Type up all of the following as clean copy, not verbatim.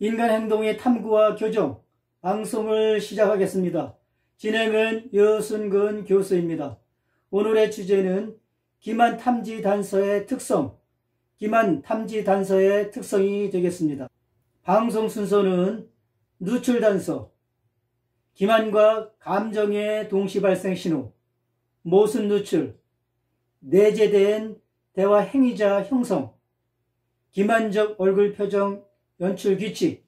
인간 행동의 탐구와 교정 방송을 시작하겠습니다. 진행은 여순근 교수입니다. 오늘의 주제는 기만 탐지 단서의 특성, 기만 탐지 단서의 특성이 되겠습니다. 방송 순서는 누출 단서, 기만과 감정의 동시 발생 신호, 모순 누출, 내재된 대화 행위자 형성, 기만적 얼굴 표정 연출 규칙,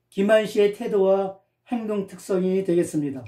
기만 씨의 태도와 행동 특성이 되겠습니다.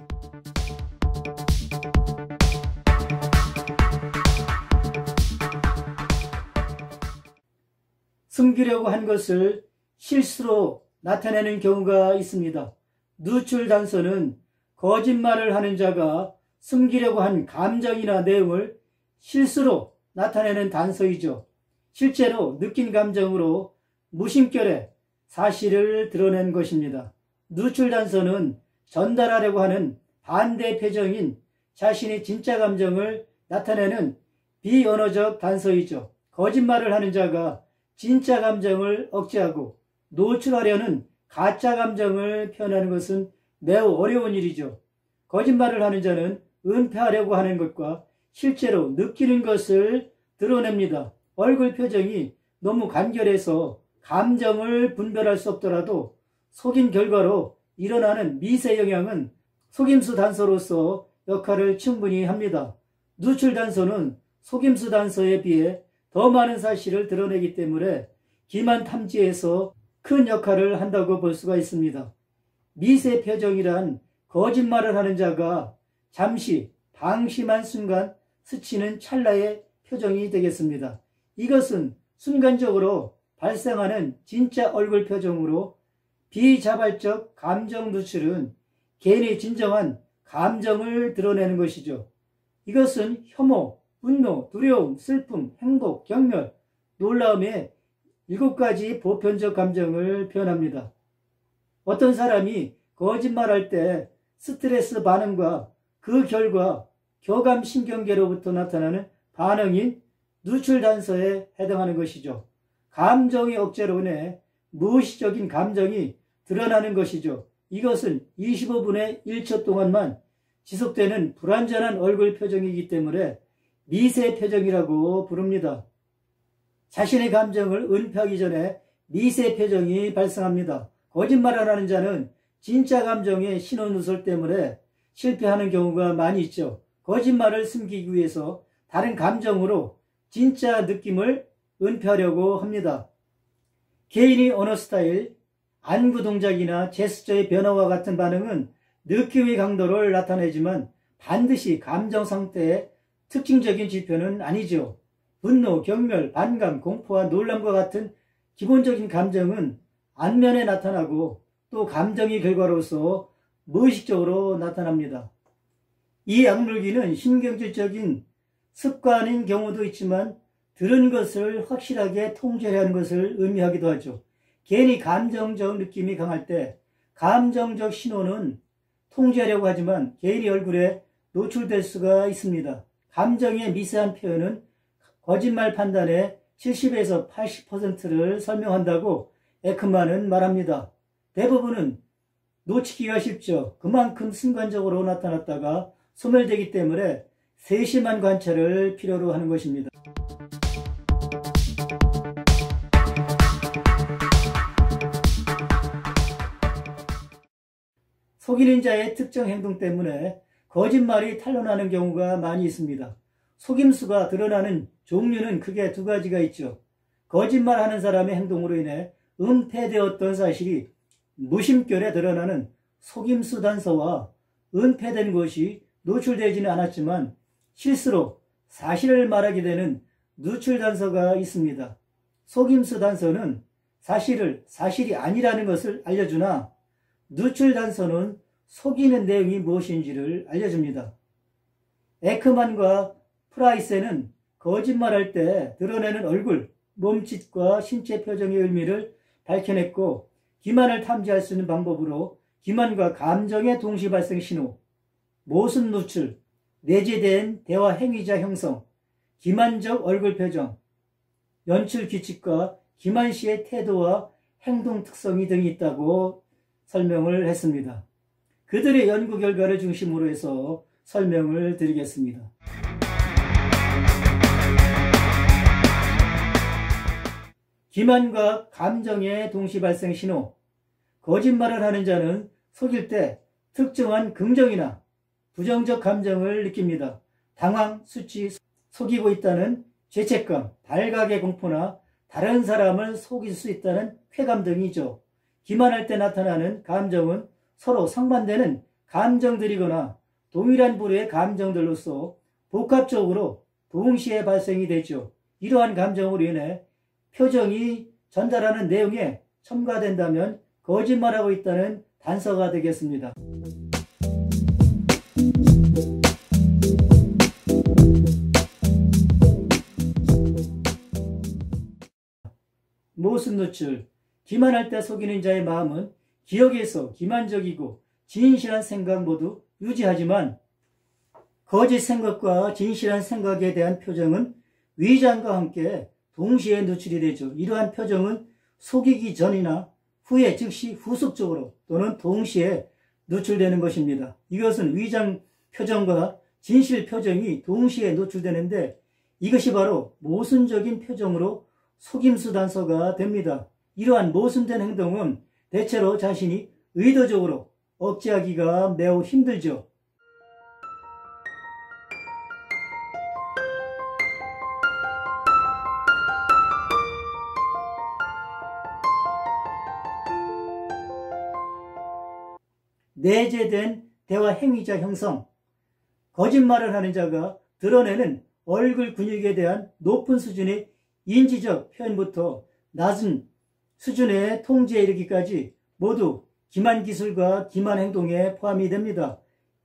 숨기려고 한 것을 실수로 나타내는 경우가 있습니다. 누출 단서는 거짓말을 하는 자가 숨기려고 한 감정이나 내용을 실수로 나타내는 단서이죠. 실제로 느낀 감정으로 무심결에 사실을 드러낸 것입니다. 누출 단서는 전달하려고 하는 반대 표정인 자신의 진짜 감정을 나타내는 비언어적 단서이죠. 거짓말을 하는 자가 진짜 감정을 억제하고 노출하려는 가짜 감정을 표현하는 것은 매우 어려운 일이죠. 거짓말을 하는 자는 은폐하려고 하는 것과 실제로 느끼는 것을 드러냅니다. 얼굴 표정이 너무 간결해서 감정을 분별할 수 없더라도 속인 결과로 일어나는 미세 영향은 속임수 단서로서 역할을 충분히 합니다. 누출 단서는 속임수 단서에 비해 더 많은 사실을 드러내기 때문에 기만 탐지에서 큰 역할을 한다고 볼 수가 있습니다. 미세 표정이란 거짓말을 하는 자가 잠시 방심한 순간 스치는 찰나의 표정이 되겠습니다. 이것은 순간적으로 발생하는 진짜 얼굴 표정으로 비자발적 감정 누출은 개인의 진정한 감정을 드러내는 것이죠. 이것은 혐오, 분노, 두려움, 슬픔, 행복, 경멸, 놀라움의 7가지 보편적 감정을 표현합니다. 어떤 사람이 거짓말할 때 스트레스 반응과 그 결과 교감신경계로부터 나타나는 반응인 누출 단서에 해당하는 것이죠. 감정의 억제로 인해 무의식적인 감정이 드러나는 것이죠. 이것은 25분의 1초 동안만 지속되는 불완전한 얼굴 표정이기 때문에 미세 표정이라고 부릅니다. 자신의 감정을 은폐하기 전에 미세 표정이 발생합니다. 거짓말을 하는 자는 진짜 감정의 신호 누설 때문에 실패하는 경우가 많이 있죠. 거짓말을 숨기기 위해서 다른 감정으로 진짜 느낌을 은폐하려고 합니다. 개인의 언어 스타일, 안구 동작이나 제스처의 변화와 같은 반응은 느낌의 강도를 나타내지만 반드시 감정 상태의 특징적인 지표는 아니죠. 분노, 경멸, 반감, 공포와 놀람과 같은 기본적인 감정은 안면에 나타나고 또 감정의 결과로서 무의식적으로 나타납니다. 이 악물기는 신경질적인 습관인 경우도 있지만 들은 것을 확실하게 통제해야 하는 것을 의미하기도 하죠. 개인이 감정적 느낌이 강할 때 감정적 신호는 통제하려고 하지만 개인의 얼굴에 노출될 수가 있습니다. 감정의 미세한 표현은 거짓말 판단의 70에서 80%를 설명한다고 에크만은 말합니다. 대부분은 놓치기가 쉽죠. 그만큼 순간적으로 나타났다가 소멸되기 때문에 세심한 관찰을 필요로 하는 것입니다. 속이는 자의 특정 행동 때문에 거짓말이 탄로나는 경우가 많이 있습니다. 속임수가 드러나는 종류는 크게 2가지가 있죠. 거짓말하는 사람의 행동으로 인해 은폐되었던 사실이 무심결에 드러나는 속임수 단서와 은폐된 것이 노출되지는 않았지만 실수로 사실을 말하게 되는 누출 단서가 있습니다. 속임수 단서는 사실이 아니라는 것을 알려주나 누출 단서는 속이는 내용이 무엇인지를 알려줍니다. 에크만과 프라이센은 거짓말할 때 드러내는 얼굴, 몸짓과 신체 표정의 의미를 밝혀냈고 기만을 탐지할 수 있는 방법으로 기만과 감정의 동시 발생 신호, 모순 누출, 내재된 대화 행위자 형성, 기만적 얼굴 표정, 연출 규칙과 기만 씨의 태도와 행동 특성이 등이 있다고 설명을 했습니다. 그들의 연구 결과를 중심으로 해서 설명을 드리겠습니다. 기만과 감정의 동시 발생 신호. 거짓말을 하는 자는 속일 때 특정한 긍정이나 부정적 감정을 느낍니다. 당황, 수치, 속이고 있다는 죄책감, 발각의 공포나 다른 사람을 속일 수 있다는 쾌감 등이죠. 기만할 때 나타나는 감정은 서로 상반되는 감정들이거나 동일한 부류의 감정들로서 복합적으로 동시에 발생이 되죠. 이러한 감정으로 인해 표정이 전달하는 내용에 첨가된다면 거짓말하고 있다는 단서가 되겠습니다. 모순 노출. 기만할 때 속이는 자의 마음은 기억에서 기만적이고 진실한 생각 모두 유지하지만 거짓 생각과 진실한 생각에 대한 표정은 위장과 함께 동시에 노출이 되죠. 이러한 표정은 속이기 전이나 후에 즉시 후속적으로 또는 동시에 노출되는 것입니다. 이것은 위장 표정과 진실 표정이 동시에 노출되는데 이것이 바로 모순적인 표정으로 속임수 단서가 됩니다. 이러한 모순된 행동은 대체로 자신이 의도적으로 억제하기가 매우 힘들죠. 내재된 대화 행위자 형성. 거짓말을 하는 자가 드러내는 얼굴 근육에 대한 높은 수준의 인지적 표현부터 낮은 수준의 통제에 이르기까지 모두 기만 기술과 기만 행동에 포함이 됩니다.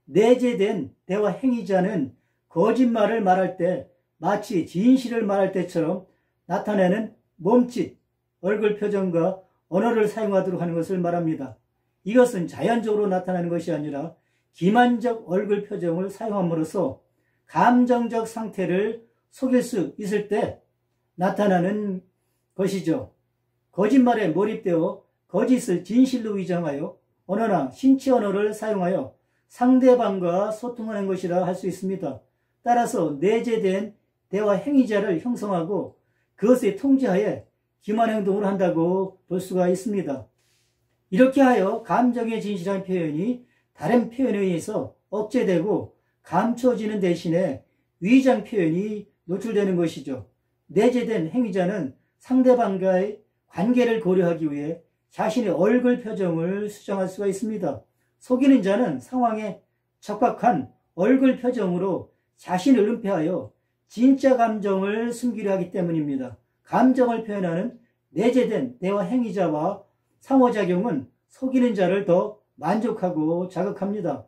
내재된 대화 행위자는 거짓말을 말할 때 마치 진실을 말할 때처럼 나타내는 몸짓, 얼굴 표정과 언어를 사용하도록 하는 것을 말합니다. 이것은 자연적으로 나타나는 것이 아니라 기만적 얼굴 표정을 사용함으로써 감정적 상태를 속일 수 있을 때 나타나는 것이죠. 거짓말에 몰입되어 거짓을 진실로 위장하여 언어나 신체 언어를 사용하여 상대방과 소통하는 것이라 할 수 있습니다. 따라서 내재된 대화 행위자를 형성하고 그것의 통제하에 기만 행동을 한다고 볼 수가 있습니다. 이렇게 하여 감정의 진실한 표현이 다른 표현에 의해서 억제되고 감춰지는 대신에 위장 표현이 노출되는 것이죠. 내재된 행위자는 상대방과의 관계를 고려하기 위해 자신의 얼굴 표정을 수정할 수가 있습니다. 속이는 자는 상황에 적합한 얼굴 표정으로 자신을 은폐하여 진짜 감정을 숨기려 하기 때문입니다. 감정을 표현하는 내재된 대화 행위자와 상호작용은 속이는 자를 더 만족하고 자극합니다.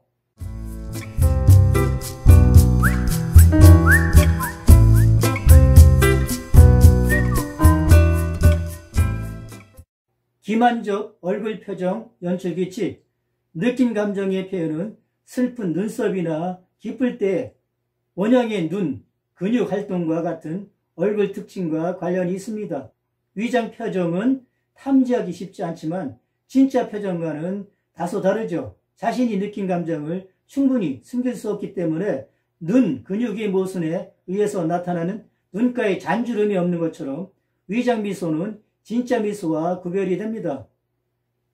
기만적 얼굴 표정 연출 규칙. 느낀 감정의 표현은 슬픈 눈썹이나 기쁠 때 원형의 눈, 근육 활동과 같은 얼굴 특징과 관련이 있습니다. 위장 표정은 탐지하기 쉽지 않지만 진짜 표정과는 다소 다르죠. 자신이 느낀 감정을 충분히 숨길 수 없기 때문에 눈, 근육의 모순에 의해서 나타나는 눈가에 잔주름이 없는 것처럼 위장 미소는 진짜 미소와 구별이 됩니다.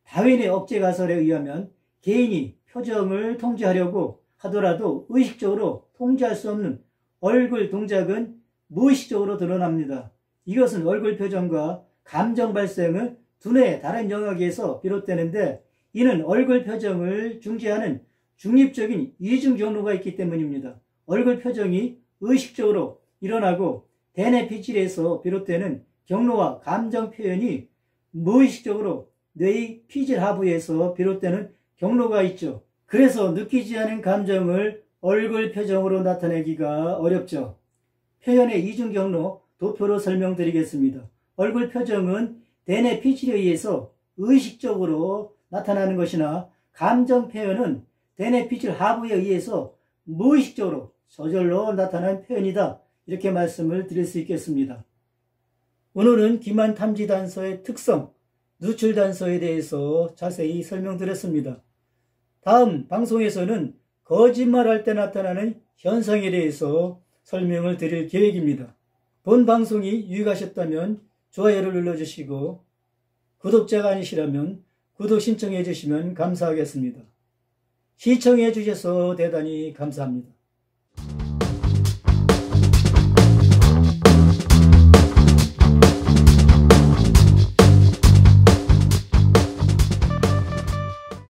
다윈의 억제 가설에 의하면 개인이 표정을 통제하려고 하더라도 의식적으로 통제할 수 없는 얼굴 동작은 무의식적으로 드러납니다. 이것은 얼굴 표정과 감정 발생은 두뇌의 다른 영역에서 비롯되는데 이는 얼굴 표정을 중재하는 중립적인 이중 경로가 있기 때문입니다. 얼굴 표정이 의식적으로 일어나고 대뇌 피질에서 비롯되는 경로와 감정 표현이 무의식적으로 뇌의 피질 하부에서 비롯되는 경로가 있죠. 그래서 느끼지 않은 감정을 얼굴 표정으로 나타내기가 어렵죠. 표현의 이중 경로 도표로 설명드리겠습니다. 얼굴 표정은 대뇌 피질에 의해서 의식적으로 나타나는 것이나 감정 표현은 대뇌 피질 하부에 의해서 무의식적으로 저절로 나타나는 표현이다. 이렇게 말씀을 드릴 수 있겠습니다. 오늘은 기만 탐지 단서의 특성, 누출 단서에 대해서 자세히 설명드렸습니다. 다음 방송에서는 거짓말할 때 나타나는 현상에 대해서 설명을 드릴 계획입니다. 본 방송이 유익하셨다면 좋아요를 눌러주시고 구독자가 아니시라면 구독 신청해 주시면 감사하겠습니다. 시청해 주셔서 대단히 감사합니다.